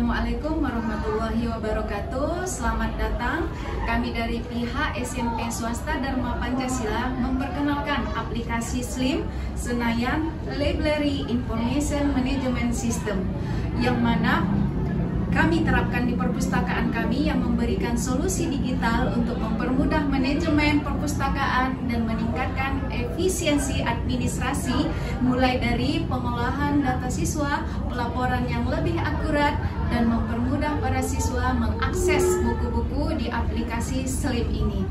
Assalamualaikum warahmatullahi wabarakatuh. Selamat datang. Kami dari pihak SMP Swasta Dharma Pancasila memperkenalkan aplikasi SLIM Senayan Library Information Management System, yang mana kami terapkan di perpustakaan kami yang memberikan solusi digital untuk mempermudah manajemen perpustakaan dan meningkatkan efisiensi administrasi, mulai dari pengolahan data siswa, pelaporan yang lebih akurat, dan mempermudah para siswa mengakses buku-buku di aplikasi SLIM ini.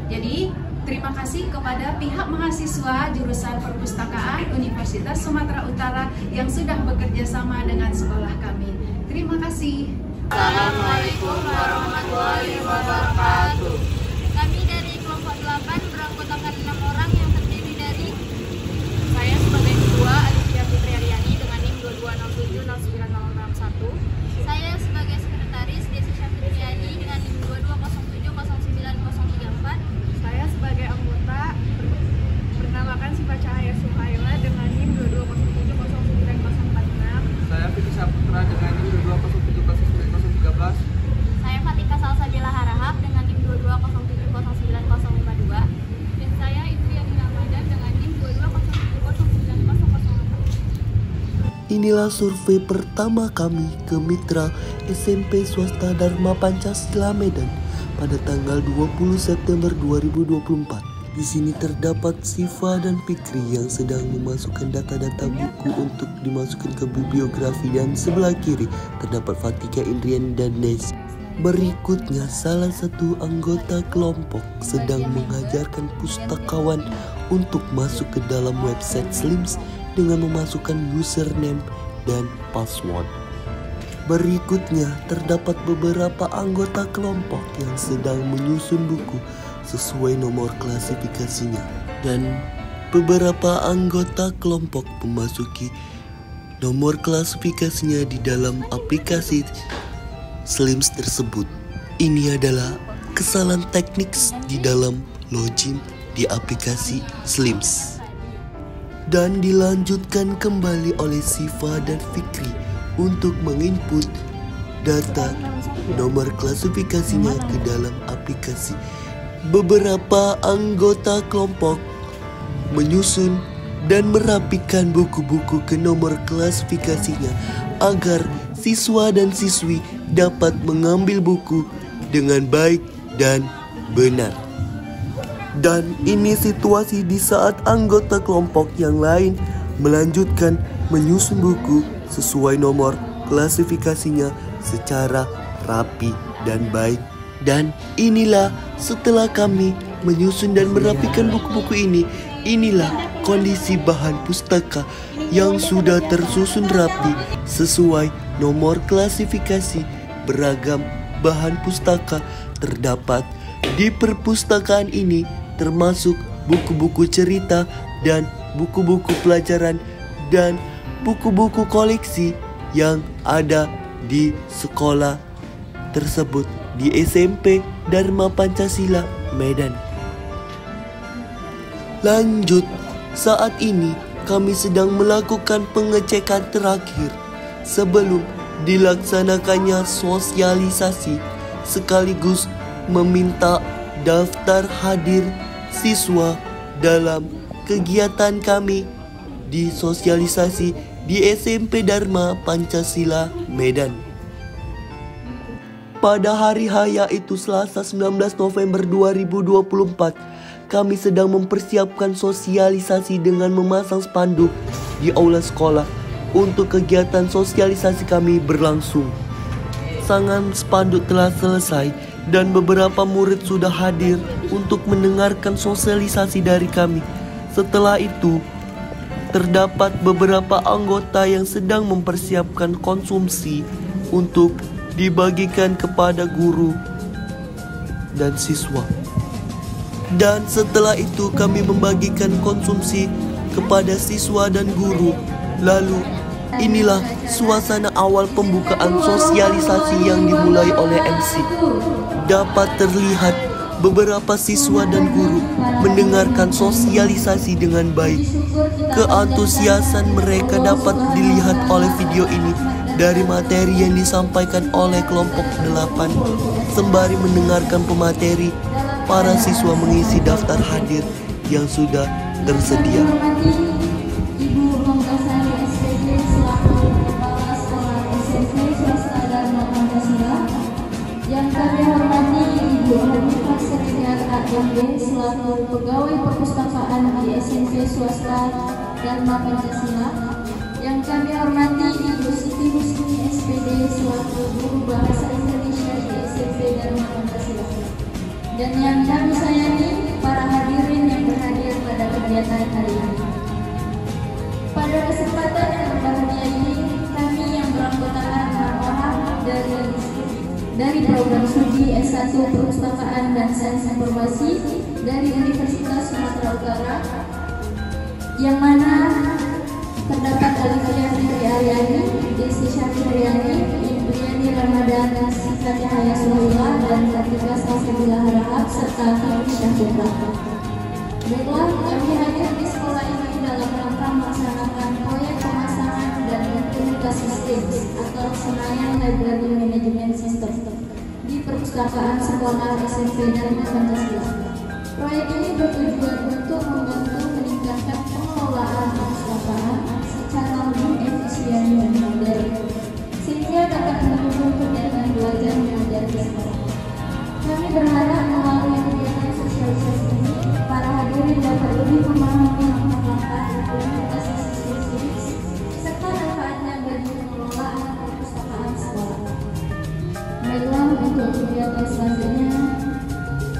Jadi, terima kasih kepada pihak mahasiswa jurusan perpustakaan Universitas Sumatera Utara yang sudah bekerja sama dengan sekolah kami. Terima kasih. Assalamualaikum warahmatullahi wabarakatuh. Kami dari kelompok 8 beranggotakan 6 orang yang terdiri dari Saya sebagai ketua Alicia Fitri Aryani dengan NIM 22070961. saya sebagai sekretaris Desi Syafriani dengan NIM 22070934. Saya sebagai anggota bernamakan Siva Cahaya Suhaila dengan NIM 22070946. Saya Fitri Saputra dengan NIM 22070913. Saya Fatika Salsabila Harahap dengan NIM 22070952. Dan saya itu yang Ramadan dengan NIM 22070904. Inilah survei pertama kami ke mitra SMP Swasta Dharma Pancasila Medan pada tanggal 20 September 2024. Di sini terdapat Siva dan Fikri yang sedang memasukkan data-data buku untuk dimasukkan ke bibliografi, dan sebelah kiri terdapat Fatika, Indriani, dan Nes. Berikutnya, salah satu anggota kelompok sedang mengajarkan pustakawan untuk masuk ke dalam website SLIMS dengan memasukkan username dan password. Berikutnya, terdapat beberapa anggota kelompok yang sedang menyusun buku sesuai nomor klasifikasinya, dan beberapa anggota kelompok memasuki nomor klasifikasinya di dalam aplikasi SLIMS tersebut. Ini adalah kesalahan teknis di dalam login di aplikasi SLIMS, dan dilanjutkan kembali oleh Siva dan Fikri untuk menginput data nomor klasifikasinya ke dalam aplikasi. Beberapa anggota kelompok menyusun dan merapikan buku-buku ke nomor klasifikasinya agar siswa dan siswi dapat mengambil buku dengan baik dan benar. Dan ini situasi di saat anggota kelompok yang lain melanjutkan menyusun buku sesuai nomor klasifikasinya secara rapi dan baik. Dan inilah setelah kami menyusun dan merapikan buku-buku ini, inilah kondisi bahan pustaka yang sudah tersusun rapi sesuai nomor klasifikasi. Beragam bahan pustaka terdapat di perpustakaan ini, termasuk buku-buku cerita dan buku-buku pelajaran dan buku-buku koleksi yang ada di sekolah tersebut di SMP Dharma Pancasila Medan. Lanjut, saat ini kami sedang melakukan pengecekan terakhir sebelum dilaksanakannya sosialisasi, sekaligus meminta daftar hadir siswa dalam kegiatan kami di sosialisasi di SMP Dharma Pancasila Medan. Pada hari H, yaitu Selasa 19 November 2024, kami sedang mempersiapkan sosialisasi dengan memasang spanduk di aula sekolah untuk kegiatan sosialisasi kami berlangsung. Sangan spanduk telah selesai dan beberapa murid sudah hadir untuk mendengarkan sosialisasi dari kami. Setelah itu, terdapat beberapa anggota yang sedang mempersiapkan konsumsi untuk dibagikan kepada guru dan siswa. Dan setelah itu kami membagikan konsumsi kepada siswa dan guru. Lalu inilah suasana awal pembukaan sosialisasi yang dimulai oleh MC. Dapat terlihat beberapa siswa dan guru mendengarkan sosialisasi dengan baik. Keantusiasan mereka dapat dilihat oleh video ini dari materi yang disampaikan oleh kelompok 8. Sembari mendengarkan pemateri, para siswa mengisi daftar hadir yang sudah tersedia. Ibu Manggasari SPD selaku Kepala Sekolah SMP Swasta Dharma Pancasila. Yang kami hormati Ibu Hanifah Setiar AMB selaku Pegawai Perpustakaan di SMP Swasta Dharma Pancasila. Yang kami hormati Ibu Siti Husni SPD selaku Guru Bahasa Indonesia di SMP Dharma Pancasila. Dan yang kami sayangi para hadirin yang berhadir pada kegiatan hari ini. Pada kesempatan yang berbahagia ini, kami yang beranggotakan 6 orang dari program studi S1 Perpustakaan dan Sains Informasi dari Universitas Sumatera Utara, yang mana terdapat Olivia Fitri Aryani, Desi Syafriani, Indriani Ramadan, Sita Cahaya Suhaila, dan Kartika Salsabila Harahap, serta Fikri Syahputra. Baiklah, kami hadir di sekolah ini dalam rangka melaksanakan proyek pemasangan dan implementasi sistem atau Senayan Library Management System di perpustakaan sekolah SMP Dharma Pancasila. Proyek ini bertujuan untuk membantu meningkatkan pengelolaan perpustakaan secara lebih efisien dan modern, sehingga dapat mendukung kegiatan belajar mengajar di sekolah. Kami berharap melalui kegiatan sosialisasi ini, para hadirin dapat lebih memahami langkah-langkah implementasi sistem civics serta manfaatnya bagi pengelolaan perpustakaan sekolah. Baiklah, untuk kegiatan selanjutnya,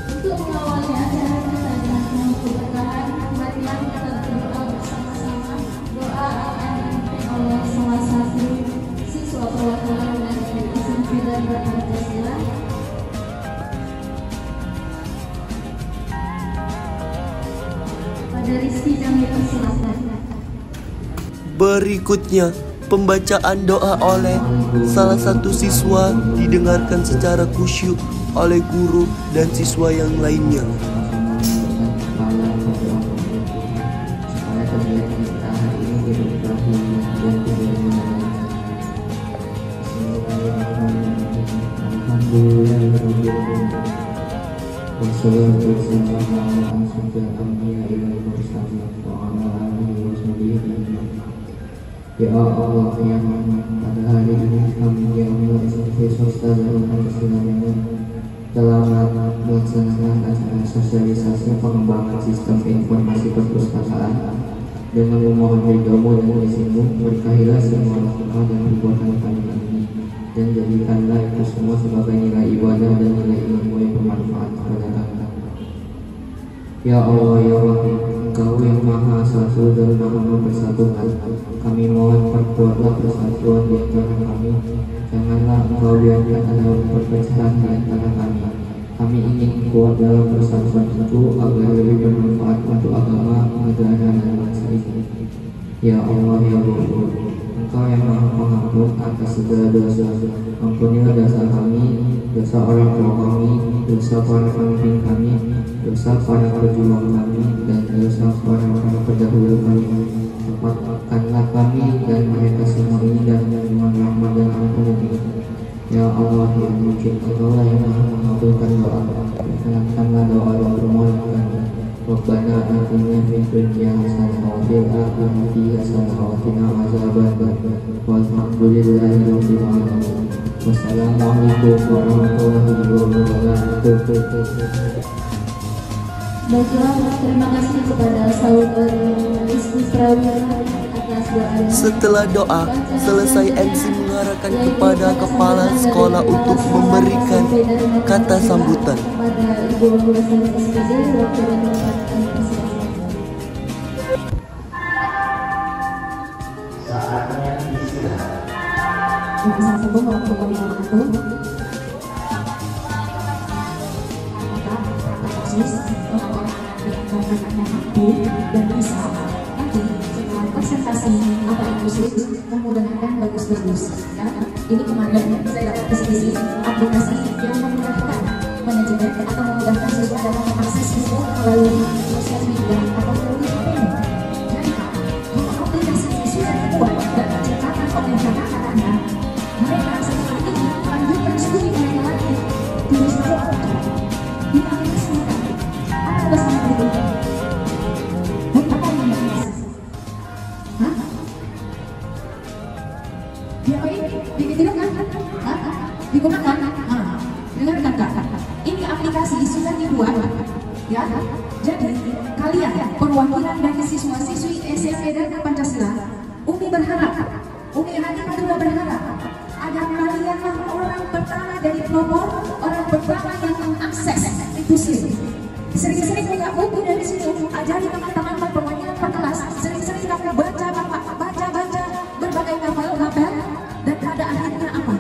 untuk mengawali acara kita dengan penuh keberkahan, marilah kita berdoa bersama-sama. Doa akan dipimpin oleh salah satu siswa perwakilan dari SMP Dharma Pancasila. Berikutnya, pembacaan doa oleh salah satu siswa didengarkan secara khusyuk oleh guru dan siswa yang lainnya. Ya Allah, ya pada hari ini kami yang SMP Swasta Dharma Pancasila telah melaksanakan acara sosialisasi pengembangan sistem informasi perpustakaan. Dengan memohon ridho-Mu dan izin-Mu, berkahilah semua doa dan perbuatan kami ini, dan jadikanlah itu semua sebagai nilai ibadah dan nilai ilmu yang bermanfaat kepada kami. Ya Allah, ya Wahid, Engkau yang Maha Satu dan Maha Mempersatukan, kami mohon perkuatlah persatuan di antara kami. Janganlah Engkau biarkan ada perpecahan di antara kami. Kami ingin kuat dalam persatuan itu agar lebih bermanfaat untuk agama, negara, dan bangsa ini. Ya Allah, ya Ghafur, Engkau yang Maha Pengampun atas segala dosa. Ampunilah dosa kami, dosa orang tua kami, dosa para pemimpin kami, dosa para pejuang kami, dan dosa para pendahulu kami. Selamatkanlah kami dan mereka semua ini dan dengan rahmat dan ampun-Mu. Ya Allah, ya Mujib, Engkaulah yang Maha mengabulkan doa. Perkenankanlah doa yang bermohonkan. Rabbana atina fid dunya hasanah wa fil akhirati hasanah wa qina adzabannar. Walhamdulillahi rabbil alamin. Wassalamualaikum warahmatullahi wabarakatuh. Baiklah, terima kasih kepada saudari Rizky Prawira atas doanya. Setelah doa selesai, MC mengarahkan kepada kepala sekolah untuk memberikan kata sambutan. Pada Ibu Manggasari SPD waktu menempatkan Saatnya istirahat. Assalamualaikum warahmatullahi wabarakatuh. Dan bisa nanti setelah presentasi apa inklusif memudahkan bagus-bagus ya. Ini kemarin saya dapat presentasi aplikasi yang memudahkan manajemen atau memudahkan siswa kenyataannya mereka setelah ini melanjutkan studi mereka lagi di Israel. Di aplikasi apa tugas kamu itu? Apa yang aplikasi? Hah? Diapain? Ditirukan? Digunakan? Dengarkan kak, ini aplikasi sudah dibuat ya. Jadi kalian perwakilan dari siswa-siswi SMP dan Pancasila, Umi berharap, Umi Hani Madura berharap agar kalianlah orang pertama dari pelopor, orang pertama yang mengakses itu sih. Sering-sering buka buku dari situ, ajari teman-teman perwakilan per kelas, sering-sering kamu baca berbagai novel, dan pada akhirnya apa?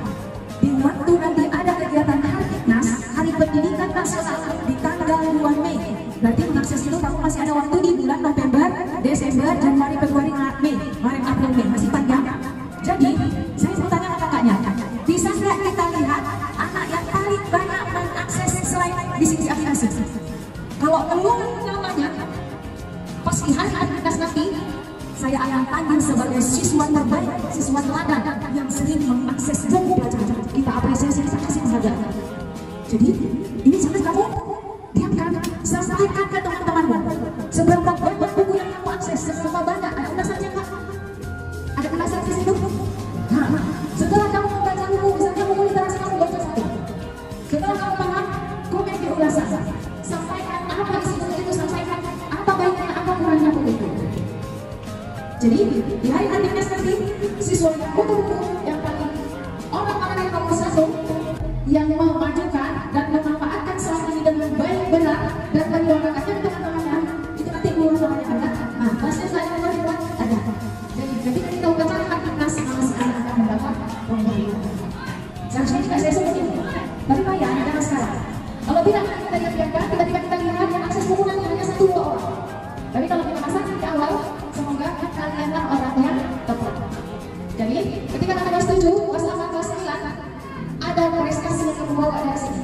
Di waktu nanti ada kegiatan Hartiknas, Hari Pendidikan Nasional di tanggal 2 Mei. Berarti mengakses itu kamu masih ada waktu di bulan November, Desember, Januari, Februari, Maret, April, Mei, masih panjang. Jadi saya mau tanya ke kakaknya, bisa nggak kita lihat anak yang paling banyak mengakses selain di sini aplikasi? Kalau keluar namanya, pas di hari Hartiknas nanti, saya akan panggil sebagai siswa terbaik, siswa teladan yang sering mengakses buku pelajaran. Kita apresiasi, kita kasih penghargaan. Jadi ini jangan kamu diamkan, sampaikan ke teman-temanmu. Seberapa banyak buku yang kamu akses, seberapa banyak, ada ulasannya nggak? Ada ulasan di situ? Nah, setelah kamu membaca buku, misalnya buku literasi kamu baca satu. Setelah kamu paham, komen di ulasan. Sampaikan apa isi buku itu, sampaikan apa baiknya, apa kurangnya buku itu. Jadi di hari Hartiknas nanti, siswa yang buku-buku yang paling orang-orang yang nomor satu yang memajukan dan memanfaatkan saat ini dengan baik benar dan menyuarakannya ke teman-temannya, itu nanti keluar namanya ada. Nah, pasnya saya keluar ada. Jadi ketika kita upacara Hartiknas, sama sekarang akan mendapat penghargaan. Seharusnya juga saya seperti ini, tapi bayar jangan sekarang. Kalau tidak kita biarkan, tiba-tiba kita lihat yang akses buku nanti hanya 1-2 orang. Tapi kalau kita pasang di awal, semoga kalianlah orang yang tepat. Jadi ketika tanggal 7, kelas 8, kelas 9 ada prestasi yang kamu bawa dari sini.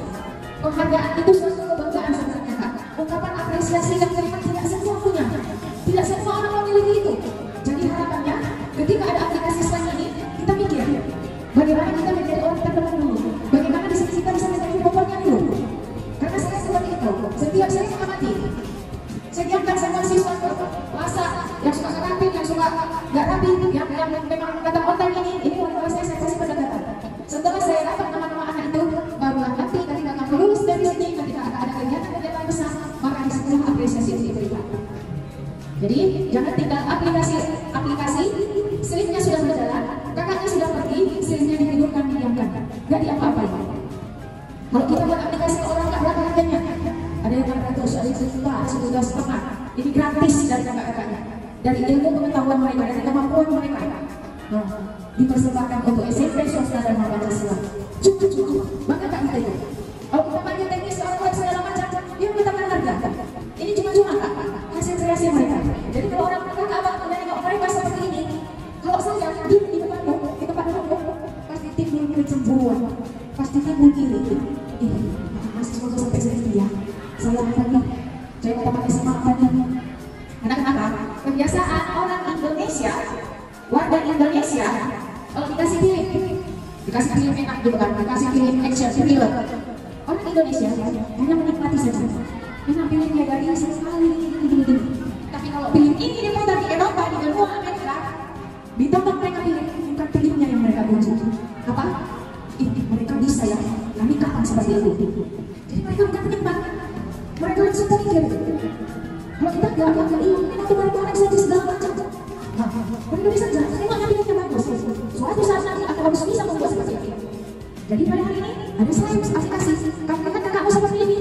Penghargaan itu suatu kebanggaan sebenarnya kak. Ungkapan apresiasi yang memang tidak semua punya, tidak semua orang memiliki itu. Jadi harapannya ketika ada aplikasi selain ini, kita mikir bagaimana kita menjadi orang terkenal dulu, bagaimana di sini kita bisa menjadi pokoknya dulu. Karena saya seperti itu, setiap saya mengamati. Saya diamkan semua siswa puasa yang suka rapi, yang suka nggak rapi, yang memang kata konten ini wali kelas saya kasih pendekatan. Setelah saya dapat nama-nama anak itu, barulah nanti ketika kamu lulus dari sini, ketika ada kegiatan besar, maka disitulah apresiasi itu diberikan. Jadi jangan tinggal aplikasi, slipnya sudah berjalan, kakaknya sudah pergi, slipnya ditidurkan, didiamkan, nggak diapa-apain. Kalau kita buat aplikasi orang nggak berapa harganya, ada yang 400, ada yang 1 juta, ada 1,5 juta. Ini gratis dari kakak-kakaknya, dari ilmu pengetahuan mereka, dari kemampuan mereka. Nah, dipersembahkan untuk SMP swasta dan Pancasila. Cukup, maka tak kita itu. Kalau kita pakai teknis orang web segala macam, dia minta harga. Ini cuma kak, hasil kreasi mereka. Jadi kalau orang berkata abang menengok mereka seperti ini, kalau saya di depanmu, di tempat umum, pasti timbul kecemburuan, pasti timbul iri. Masih semoga sampai sini ya. Saya apa saya mau pakai sama apa nih? Karena kenapa? Kebiasaan orang Indonesia, warga Indonesia, kalau dikasih film enak gitu kan, dikasih film action, film. Orang Indonesia hanya menikmati saja. Enak filmnya dari sekali gini. Tapi kalau film ini diputar di Eropa, di benua Amerika, ditonton mereka bukan filmnya yang mereka benci. Apa? Mereka bisa ya, kami kapan seperti itu? Jadi mereka bukan penikmat. Mereka langsung terpikir. Kalau kita nggak ini nanti mereka saja segala macam. Mereka bisa saja, memang filmnya bagus. Suatu saat nanti akan harus bisa membuat seperti itu. Jadi pada hari ini ada slide aplikasi. Kamu katakan kakakmu seperti ini.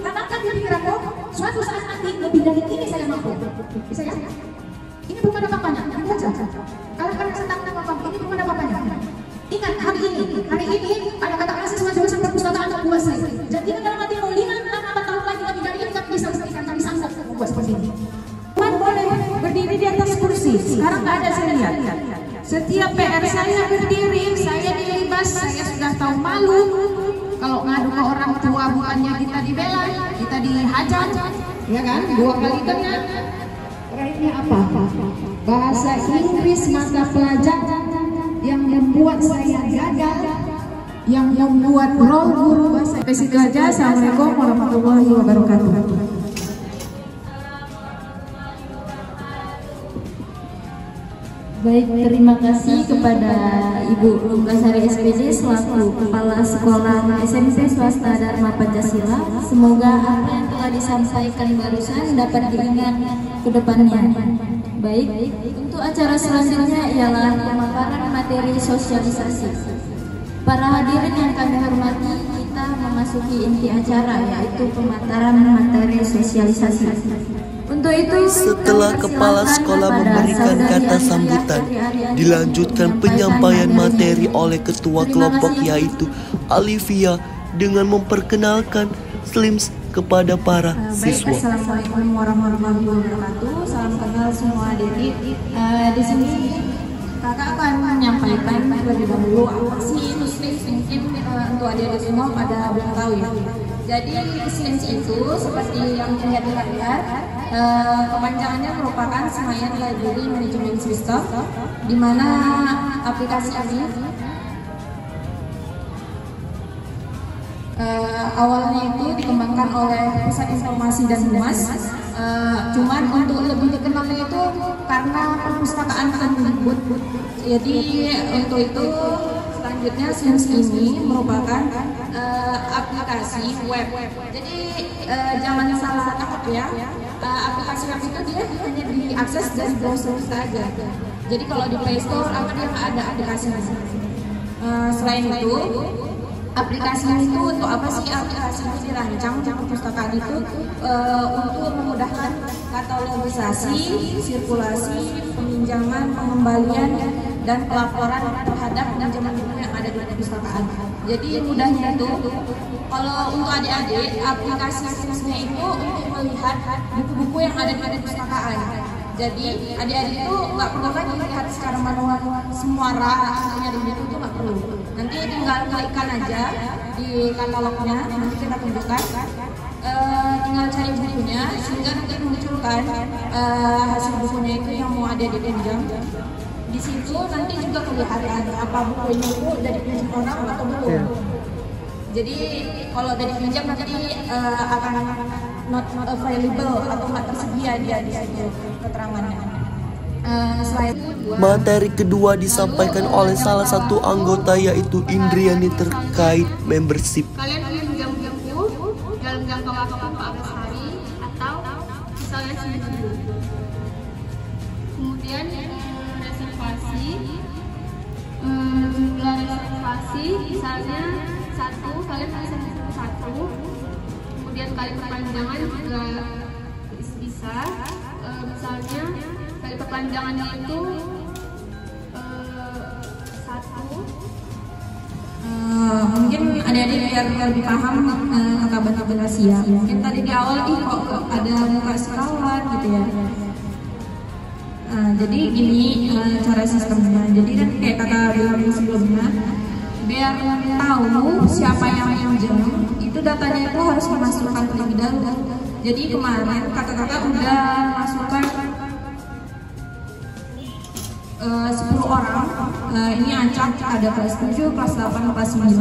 Tanamkan di pikiranmu. Suatu saat nanti lebih dari ini saya mampu. Bisa ya? Ini belum ada apa-apanya. Nanti aja. Kalau kalian tentang apa-apa, ini belum ada apa-apanya. Ingat hari ini ada kata-kata siswa jurusan perpustakaan membuat slide. Jadi dalam hatimu 5-6 tahun lagi lebih dari ini kami bisa memberikan kami sanggup membuat seperti ini. Tuan boleh berdiri di atas kursi. Sekarang nggak ada saya lihat. Setiap PR saya berdiri, saya dilibas, saya sudah tahu malu. Kalau ngadu ke orang tua bukannya kita dibela, kita dihajar, ya kan? 2 kali kena. Terakhirnya apa? Bahasa Inggris mata pelajaran yang membuat saya gagal, yang membuat role guru bahasa. Sampai situ aja. Assalamualaikum warahmatullahi wabarakatuh. Baik, terima kasih kepada Ibu Lunggasari SPJ selaku Kepala Sekolah SMP Swasta Dharma Pancasila. Semoga apa yang telah disampaikan barusan dapat diingat ke depannya. Baik, untuk acara selanjutnya ialah pemaparan materi sosialisasi. Para hadirin yang kami hormati, kita memasuki inti acara, yaitu pemaparan materi sosialisasi. Untuk itu, Setelah kepala sekolah memberikan kata sambutan, dilanjutkan penyampaian materi oleh ketua kelompok yaitu Alivia dengan memperkenalkan SLIMS kepada para siswa. Assalamualaikum warahmatullahi wabarakatuh. Salam kenal semua adik-adik. Di sini kakak akan menyampaikan terlebih dahulu apa sih itu SLIMS. Mungkin untuk adik-adik semua pada belum tahu ya. Jadi SLIMS itu seperti yang terlihat di layar, kepanjangannya merupakan Senayan Library Management System, di mana aplikasi ini awalnya itu dikembangkan oleh Pusat Informasi dan Humas. Cuman untuk lebih dikenalnya itu karena perpustakaan Kemdikbud. Jadi untuk itu selanjutnya SLIMS ini merupakan aplikasi web. Jadi jangan salah tangkap ya. Aplikasi web itu dia hanya diakses dari browser saja. Jadi kalau di Play Store dia nggak ada aplikasinya. Selain itu, aplikasi itu untuk apa sih? Aplikasi itu dirancang perpustakaan itu untuk memudahkan katalogisasi, sirkulasi, peminjaman, pengembalian, dan pelaporan terhadap pinjaman buku yang ada di perpustakaan. Jadi mudahnya itu, kalau untuk adik-adik, aplikasi SLIMS-nya itu untuk melihat buku-buku yang ada di perpustakaan. Jadi adik-adik itu nggak perlu lagi lihat secara manual semua rak nyari buku itu nggak perlu. Nanti tinggal klikkan aja di katalognya, nanti kita tunjukkan. Tinggal cari bukunya sehingga nanti munculkan hasil bukunya itu yang mau adik-adik pinjam. Di situ nanti juga kelihatan apa bukunya itu udah dipinjam orang atau belum. Jadi kalau udah dipinjam nanti akan not available atau nggak tersedia dia di situ keterangannya. Materi kedua disampaikan oleh salah satu anggota yaitu Indriani terkait membership. Kalian pinjam buku dalam jangka waktu 14 hari atau misalnya seminggu. Kemudian reservasi, jumlah reservasi misalnya 1, kalian bisa pesan 1. Kemudian kali perpanjangan juga bisa, misalnya kali perpanjangannya itu 1. Mungkin adik-adik biar lebih paham kakak bantu generasi ya. Mungkin tadi di awal kok ada muka sekawan gitu ya. Jadi gini cara sistemnya. Jadi kan kayak kakak bilang sebelumnya, biar tahu siapa yang pinjam, itu datanya itu harus dimasukkan terlebih dahulu. Jadi kemarin kakak-kakak udah masukkan 10 orang. Ini acak, ada kelas 7, kelas 8, kelas 9.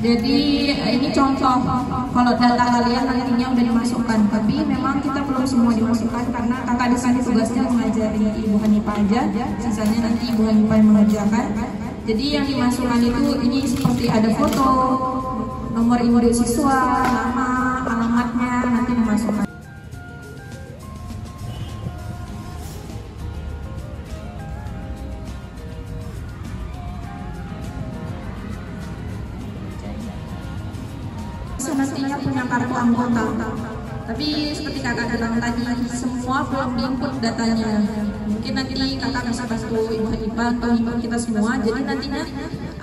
Jadi ini contoh kalau data kalian nantinya udah dimasukkan, tapi memang kita belum semua dimasukkan karena kakak di sini tugasnya mengajari Ibu Hanifah aja, sisanya nanti Ibu Hanifah yang mengerjakan. Jadi yang dimasukkan itu ini seperti ada foto, nomor induk siswa, nama, alamatnya nanti dimasukkan. Semestinya punya kartu anggota, tapi seperti kakak bilang tadi, semua belum di-input datanya. Mungkin nanti kakak bisa bantu Ibu Hanifah atau input kita semua. Jadi nantinya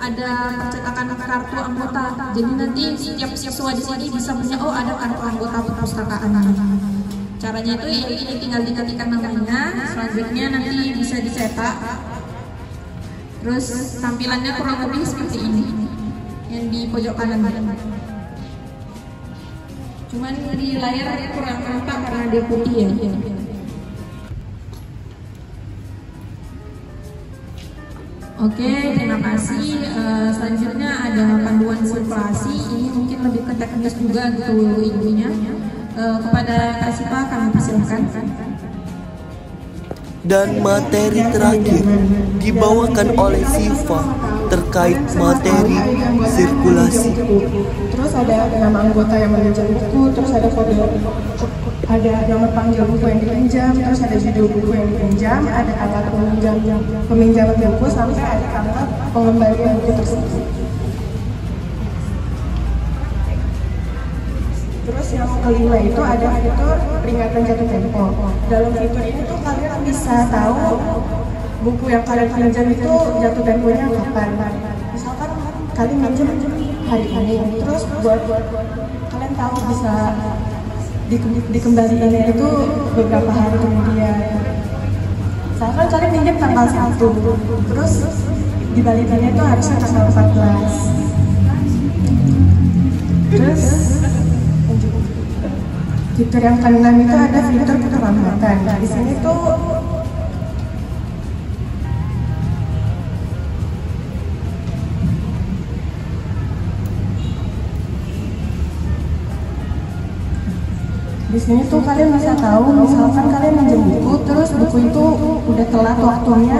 ada percetakan kartu anggota. Jadi nanti setiap siswa di sini bisa punya, oh ada kartu anggota perpustakaan. Caranya itu ini tinggal diketikkan namanya, selanjutnya nanti bisa dicetak. Terus tampilannya kurang lebih seperti ini, yang di pojok kanan. Cuman di layar kurang nampak karena dia putih ya. Oke, terima kasih. Selanjutnya ada panduan sirkulasi. Ini mungkin lebih ke teknis juga gitu ilmunya. Kepada Kak Siva kami persilahkan. Dan materi terakhir dibawakan oleh Siva terkait materi sirkulasi. Terus ada nama anggota yang meminjam buku, terus ada kode, ada nama panggil buku yang dipinjam, terus ada judul buku yang dipinjam, ada tanggal peminjaman buku, sampai ada tanggal pengembalian buku tersebut. Terus yang kelima itu ada fitur peringatan jatuh tempo. Dalam fitur ini tuh kalian bisa tahu buku yang kalian pinjam itu jatuh temponya kapan. Misalkan kalian pinjam hari ini, terus buat kalian tahu bisa dikembalikan itu beberapa hari kemudian. Misalkan kalian pinjam tanggal 1, terus dibalikannya itu harusnya tanggal 14. Terus fitur yang ke-6 itu ada fitur keterlambatan. Nah, di sini tuh kalian bisa tahu, misalkan kalian minjem buku, terus buku itu udah telat waktunya.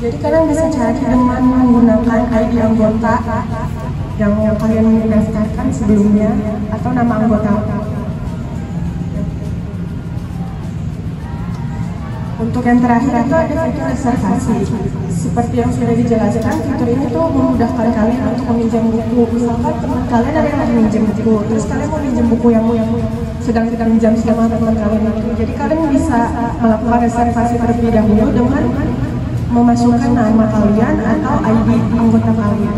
Jadi kalian bisa cari dengan menggunakan ID anggota yang kalian daftarkan sebelumnya atau nama anggota. Untuk yang terakhir itu ada fitur reservasi. Seperti yang sudah dijelaskan, fitur ini tuh memudahkan kalian untuk meminjam buku. Misalkan teman kalian ada yang meminjam buku, terus kalian mau minjem buku yang sedang pinjam sama teman kalian itu. Jadi kalian bisa melakukan reservasi terlebih dahulu dengan memasukkan nama kalian atau ID anggota kalian.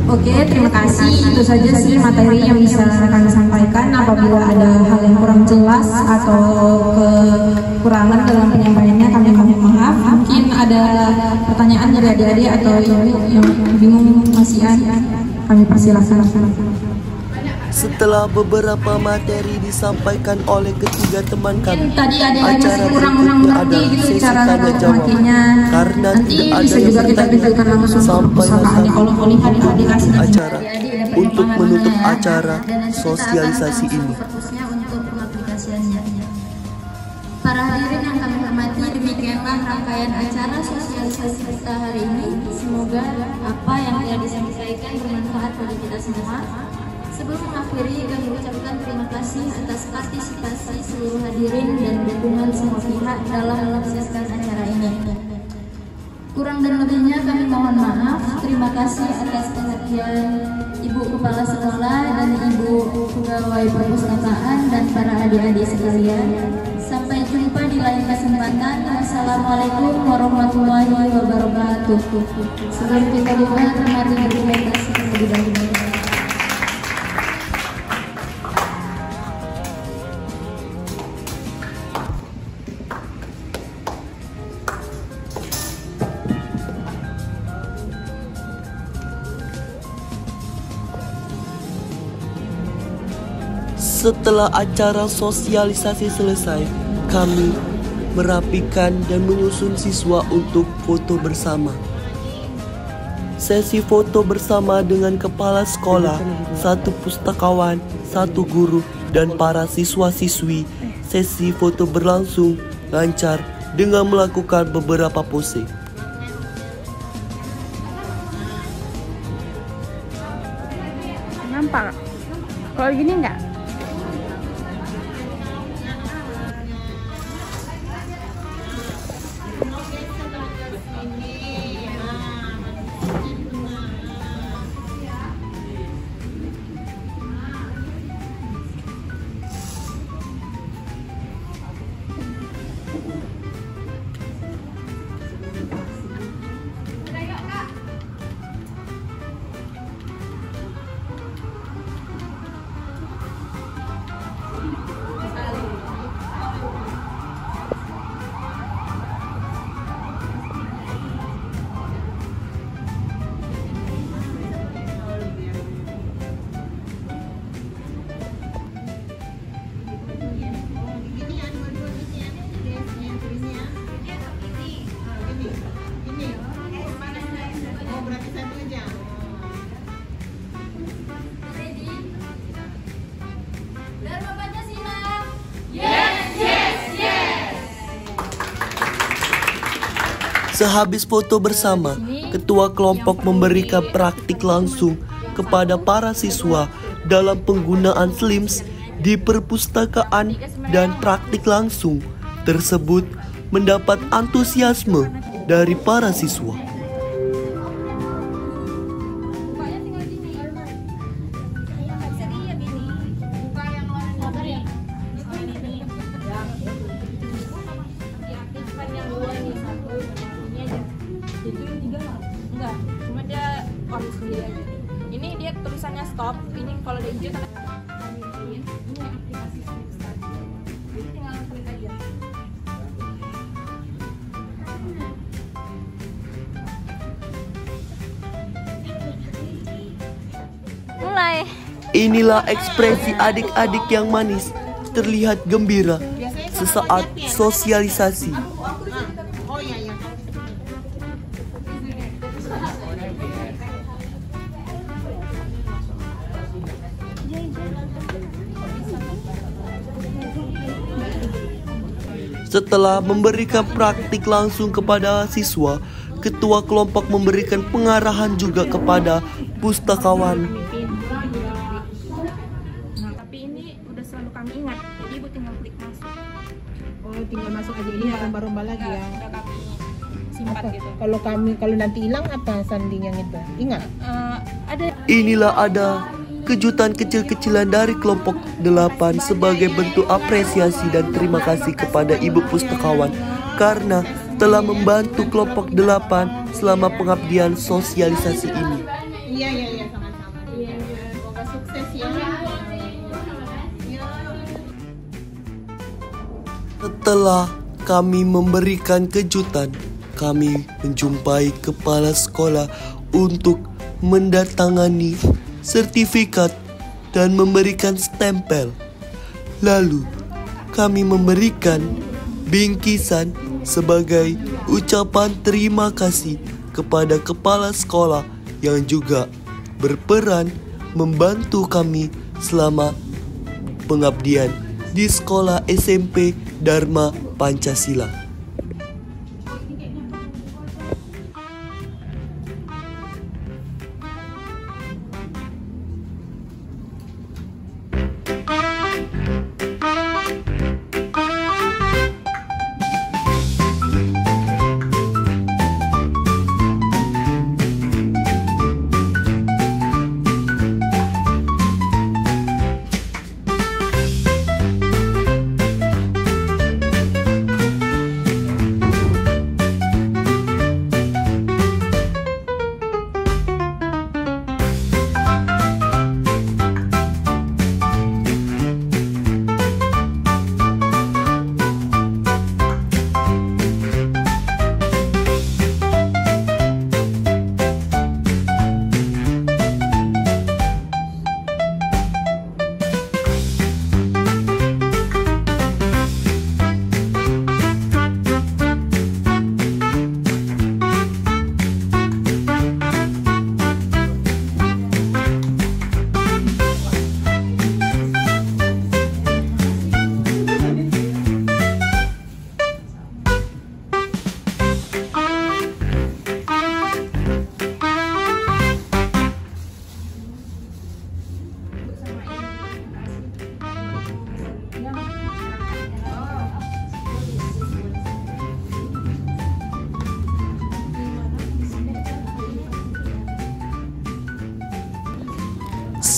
Oke, terima kasih. Itu saja sih materi yang bisa kami sampaikan. Apabila ada hal yang kurang jelas atau kekurangan dalam penyampaiannya, kami mohon maaf. Mungkin ada pertanyaan dari adik-adik atau ibu yang bingung masih ada, kami persilahkan. Setelah beberapa materi disampaikan oleh ketiga teman kami, tadi ada yang acara kurang berikutnya gitu adalah sesi cara tanya jawab. Karena nanti tidak ada bisa yang juga kita berikan langsung sampai usahaannya. Kalau melihat adik acara untuk menutup acara sosialisasi ini. Untuk pengaplikasiannya. Para hadirin yang kami hormati, demikianlah rangkaian acara sosialisasi kita hari ini. Semoga apa yang telah disampaikan bermanfaat bagi kita semua. Sebelum mengakhiri, kami ucapkan terima kasih atas partisipasi seluruh hadirin dan dukungan semua pihak dalam menyukseskan acara ini. Kurang dan lebihnya kami mohon maaf. Terima kasih atas perhatian Ibu Kepala Sekolah dan Ibu Pegawai Perpustakaan dan para adik-adik sekalian. Sampai jumpa di lain kesempatan. Wassalamualaikum warahmatullahi wabarakatuh. Sebelum kita buka, mari berkomunikasi terlebih dahulu. Setelah acara sosialisasi selesai, kami merapikan dan menyusun siswa untuk foto bersama. Sesi foto bersama dengan kepala sekolah, satu pustakawan, satu guru, dan para siswa-siswi. Sesi foto berlangsung lancar dengan melakukan beberapa pose. Nampak? Kalau gini enggak? Sehabis foto bersama, ketua kelompok memberikan praktik langsung kepada para siswa dalam penggunaan SLIMS di perpustakaan, dan praktik langsung tersebut mendapat antusiasme dari para siswa. Ini dia tulisannya stop. Ini kalau diinjek ini aplikasi SLIMS tadi. Jadi tinggal klik aja. Mulai. Inilah ekspresi adik-adik yang manis, terlihat gembira sesaat sosialisasi. Setelah memberikan praktik langsung kepada siswa, ketua kelompok memberikan pengarahan juga kepada pustakawan. Tapi ini udah selalu kami ingat, jadi ibu tinggal klik masuk. Oh, tinggal masuk aja, ini rumah-rumah lagi ya. Udah kami simpan gitu. Kalau nanti hilang apa sanding yang itu? Ingat? Ada. Inilah ada kejutan kecil-kecilan dari kelompok 8 sebagai bentuk apresiasi dan terima kasih kepada ibu pustakawan karena telah membantu kelompok 8 selama pengabdian sosialisasi ini. Iya, sama-sama. Iya, semoga sukses ya. Setelah kami memberikan kejutan, kami menjumpai kepala sekolah untuk mendatangani sertifikat dan memberikan stempel. Lalu kami memberikan bingkisan sebagai ucapan terima kasih kepada kepala sekolah yang juga berperan membantu kami selama pengabdian di sekolah SMP Dharma Pancasila.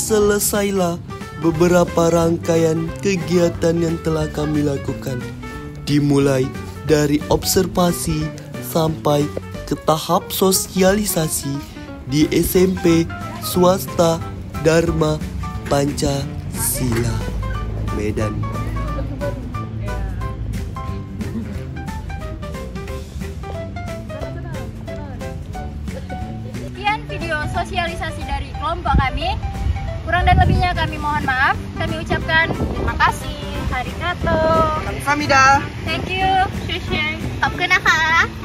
Selesailah beberapa rangkaian kegiatan yang telah kami lakukan, dimulai dari observasi sampai ke tahap sosialisasi di SMP Swasta Dharma Pancasila, Medan. Sekian video sosialisasi dari kelompok kami. Kurang dan lebihnya kami mohon maaf. Kami ucapkan terima kasih. Arigato. Kamsahamnida. Thank you. Shushin. Khop khunนะคะ